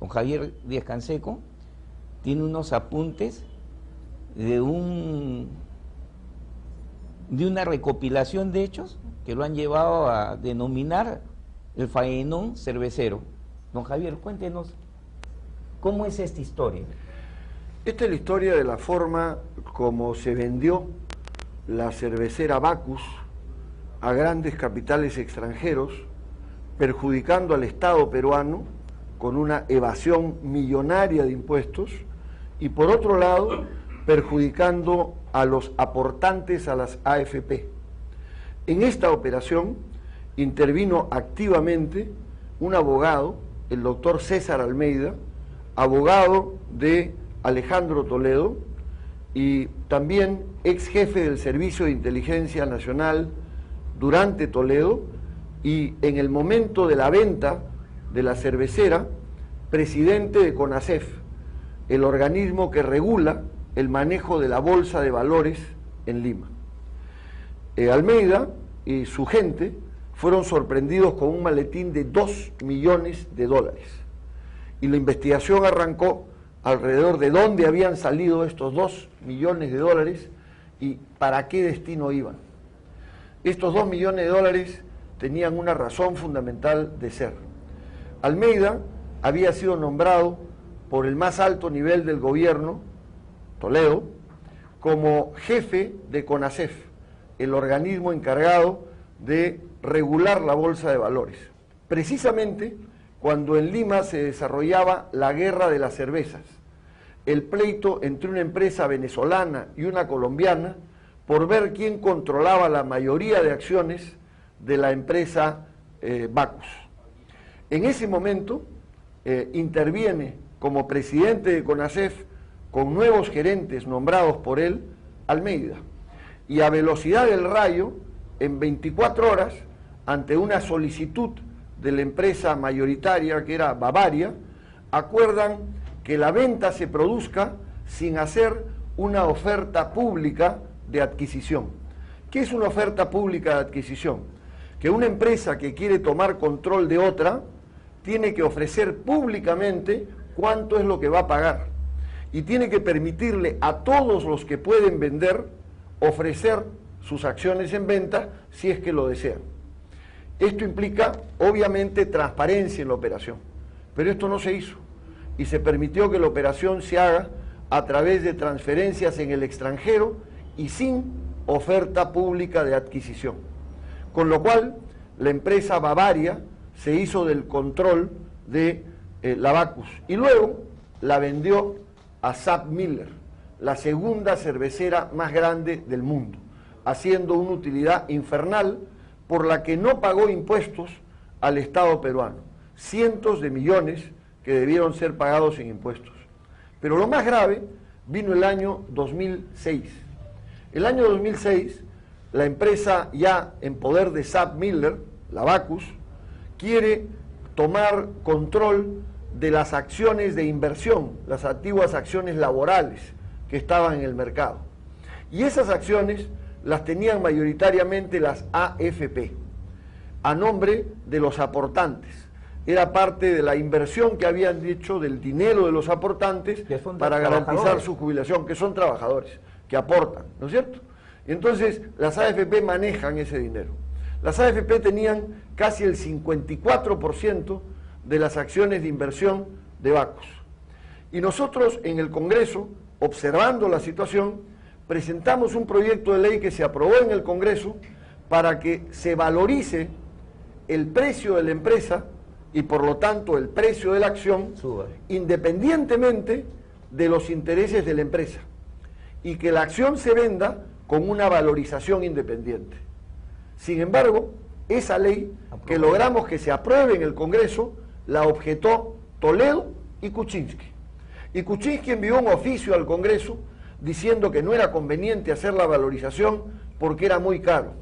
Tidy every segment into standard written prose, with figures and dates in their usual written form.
don Javier Díaz Canseco, tiene unos apuntes de una recopilación de hechos que lo han llevado a denominar el faenón cervecero. Don Javier, cuéntenos, ¿cómo es esta historia? Esta es la historia de la forma como se vendió la cervecera Bacus a grandes capitales extranjeros, perjudicando al Estado peruano con una evasión millonaria de impuestos y, por otro lado, perjudicando a los aportantes a las AFP. En esta operación intervino activamente un abogado, el doctor César Almeida, abogado de Alejandro Toledo y también ex jefe del Servicio de Inteligencia Nacional durante Toledo, y en el momento de la venta de la cervecera, presidente de CONACEF, el organismo que regula el manejo de la bolsa de valores en Lima. Almeida y su gente fueron sorprendidos con un maletín de $2 millones, y la investigación arrancó alrededor de dónde habían salido estos $2 millones y para qué destino iban. Estos $2 millones tenían una razón fundamental de ser. Almeida había sido nombrado por el más alto nivel del gobierno, Toledo, como jefe de CONACEF, el organismo encargado de regular la bolsa de valores. Precisamente cuando en Lima se desarrollaba la guerra de las cervezas, el pleito entre una empresa venezolana y una colombiana por ver quién controlaba la mayoría de acciones de la empresa Bacus. En ese momento interviene como presidente de CONACEF, con nuevos gerentes nombrados por él, Almeida, y a velocidad del rayo, en 24 horas, ante una solicitud de la empresa mayoritaria que era Bavaria, acuerdan que la venta se produzca sin hacer una oferta pública de adquisición. ¿Qué es una oferta pública de adquisición? Que una empresa que quiere tomar control de otra tiene que ofrecer públicamente cuánto es lo que va a pagar y tiene que permitirle a todos los que pueden vender ofrecer sus acciones en venta si es que lo desean. Esto implica obviamente transparencia en la operación, pero esto no se hizo y se permitió que la operación se haga a través de transferencias en el extranjero y sin oferta pública de adquisición, con lo cual la empresa Bavaria se hizo del control de la Bacus y luego la vendió a SABMiller, la segunda cervecera más grande del mundo, haciendo una utilidad infernal por la que no pagó impuestos al Estado peruano, cientos de millones que debieron ser pagados en impuestos. Pero lo más grave vino el año 2006. El año 2006, la empresa ya en poder de SABMiller, la Bacus, quiere tomar control de las acciones de inversión, las antiguas acciones laborales que estaban en el mercado. Y esas acciones las tenían mayoritariamente las AFP, a nombre de los aportantes. Era parte de la inversión que habían hecho del dinero de los aportantes para garantizar su jubilación, que son trabajadores, que aportan, ¿no es cierto? Entonces, las AFP manejan ese dinero. Las AFP tenían casi el 54% de las acciones de inversión de Bacus. Y nosotros en el Congreso, observando la situación, presentamos un proyecto de ley que se aprobó en el Congreso para que se valorice el precio de la empresa y por lo tanto el precio de la acción independientemente de los intereses de la empresa y que la acción se venda con una valorización independiente. Sin embargo, esa ley que logramos que se apruebe en el Congreso la objetó Toledo y Kuczynski. Y Kuczynski envió un oficio al Congreso diciendo que no era conveniente hacer la valorización porque era muy caro.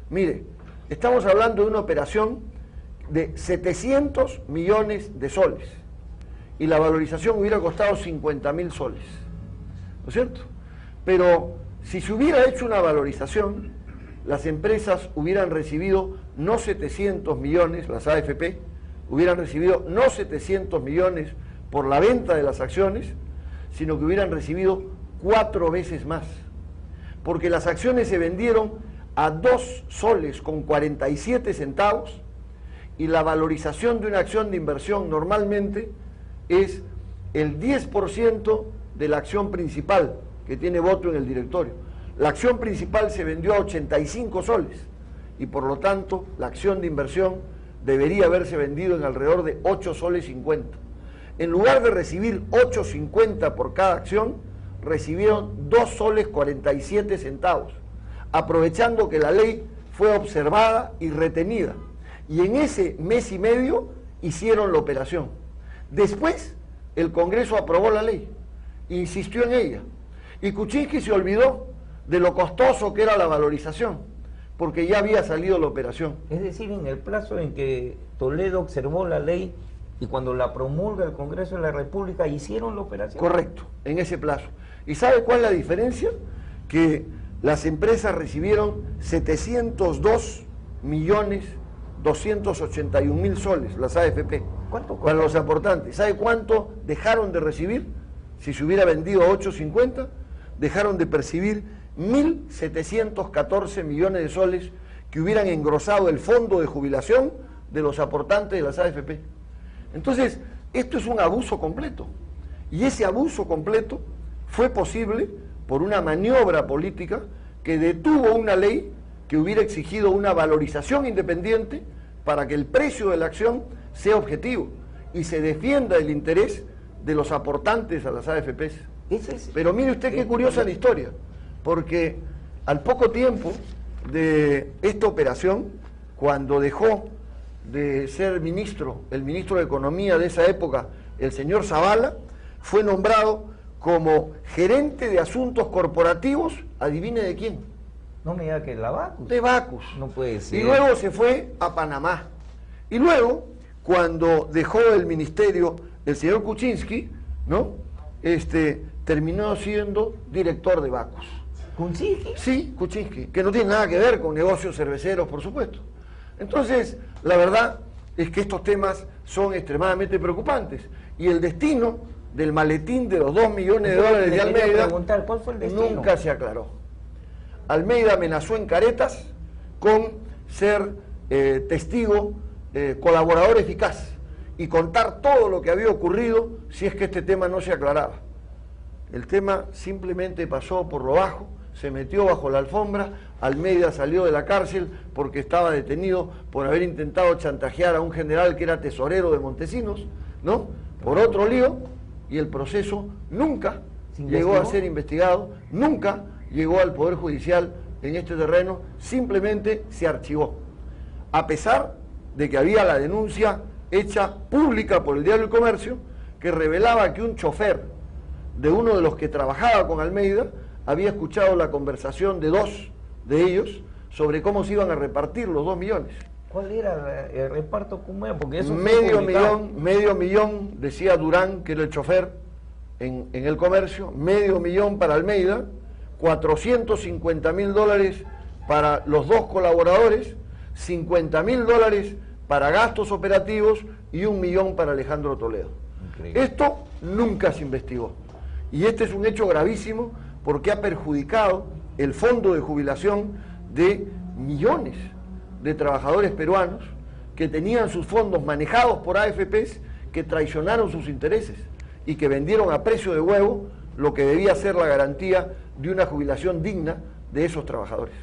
Mire, estamos hablando de una operación de 700 millones de soles y la valorización hubiera costado 50.000 soles, ¿no es cierto? Pero si se hubiera hecho una valorización, las empresas hubieran recibido no 700 millones, las AFP hubieran recibido no 700 millones por la venta de las acciones, sino que hubieran recibido 4 veces más, porque las acciones se vendieron a 2 soles con 47 centavos y la valorización de una acción de inversión normalmente es el 10% de la acción principal que tiene voto en el directorio. La acción principal se vendió a 85 soles y por lo tanto la acción de inversión debería haberse vendido en alrededor de 8 soles 50. En lugar de recibir 8.50 por cada acción, recibieron 2 soles 47 centavos, aprovechando que la ley fue observada y retenida. Y en ese mes y medio hicieron la operación. Después, el Congreso aprobó la ley, insistió en ella, y Kuczynski se olvidó de lo costoso que era la valorización, porque ya había salido la operación. Es decir, en el plazo en que Toledo observó la ley y cuando la promulga el Congreso de la República, hicieron la operación. Correcto, en ese plazo. ¿Y sabe cuál es la diferencia? Que las empresas recibieron 702.281.000 soles, las AFP, ¿Cuánto para los aportantes. ¿Sabe cuánto dejaron de recibir? Si se hubiera vendido a 8.50, dejaron de percibir 1.714 millones de soles que hubieran engrosado el fondo de jubilación de los aportantes de las AFP. Entonces, esto es un abuso completo. Y ese abuso completo fue posible por una maniobra política que detuvo una ley que hubiera exigido una valorización independiente para que el precio de la acción sea objetivo y se defienda el interés de los aportantes a las AFPs. Pero mire usted qué curiosa la historia, porque al poco tiempo de esta operación, cuando dejó de ser ministro, el ministro de Economía de esa época, el señor Zavala, fue nombrado como gerente de asuntos corporativos, adivine de quién. No me diga que la Bacus. De Bacus. No puede ser. Y luego se fue a Panamá. Y luego, cuando dejó el ministerio el señor Kuczynski, ¿no? Terminó siendo director de Bacus. ¿Kuczynski? Sí, Kuczynski, que no tiene nada que ver con negocios cerveceros, por supuesto. Entonces, la verdad es que estos temas son extremadamente preocupantes. Y el destino del maletín de los 2 millones de dólares de Almeida ¿Cuál fue el destino? nunca se aclaró. Almeida amenazó en Caretas con ser testigo, colaborador eficaz y contar todo lo que había ocurrido si es que este tema no se aclaraba. El tema simplemente pasó por lo bajo, se metió bajo la alfombra. Almeida salió de la cárcel porque estaba detenido por haber intentado chantajear a un general que era tesorero de Montesinos, ¿no? Por otro lío, y el proceso nunca llegó a ser investigado, nunca llegó al Poder Judicial en este terreno, simplemente se archivó. A pesar de que había la denuncia hecha pública por el Diario del Comercio, que revelaba que un chofer de uno de los que trabajaba con Almeida había escuchado la conversación de 2 de ellos sobre cómo se iban a repartir los 2 millones. ¿Cuál era el reparto? ¿Cómo era? Porque eso medio millón, decía Durán, que era el chofer en el Comercio, $500,000 para Almeida, $450,000 para los 2 colaboradores, $50,000 para gastos operativos y $1 millón para Alejandro Toledo. Increíble. Esto nunca se investigó. Y este es un hecho gravísimo porque ha perjudicado el fondo de jubilación de millones de trabajadores peruanos que tenían sus fondos manejados por AFPs, que traicionaron sus intereses y que vendieron a precio de huevo lo que debía ser la garantía de una jubilación digna de esos trabajadores.